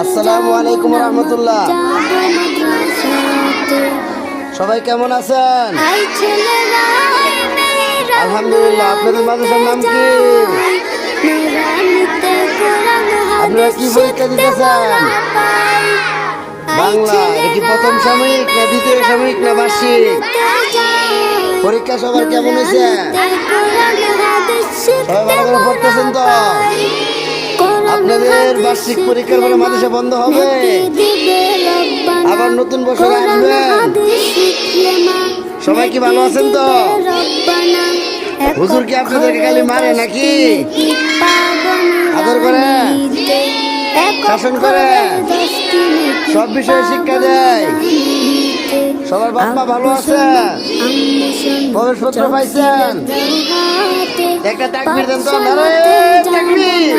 আসসালামু আলাইকুম রহমতুল্লাহ। সবাই কেমন আছেন? আলহামদুলিল্লাহ। আপনাদের মাদ্রাসার নাম কি? আপনারা কি পরীক্ষা দিতেছেন? বাংলা। এটা কি প্রথম সাময়িক না দ্বিতীয় সাময়িক না বার্ষিক? পরীক্ষা সবার কেমন হয়েছে? সবাই ভালো করে পড়তেছেন তো? আপনাদের বার্ষিক পরীক্ষার পরে মাদ্রাসা বন্ধ হবে, আবার নতুন বছর আসবে। সবাই কি ভালো আছেন তো? হুজুর কি আপনাদেরকে খালি মারে নাকি আদর করে, শাসন করে, সব বিষয়ে শিক্ষা দেয়? সবার বাপ মা ভালো আছে? প্রবেশপত্র পাইছেন? একটা তাকবীর দেন তো, নারায়ে তাকবীর।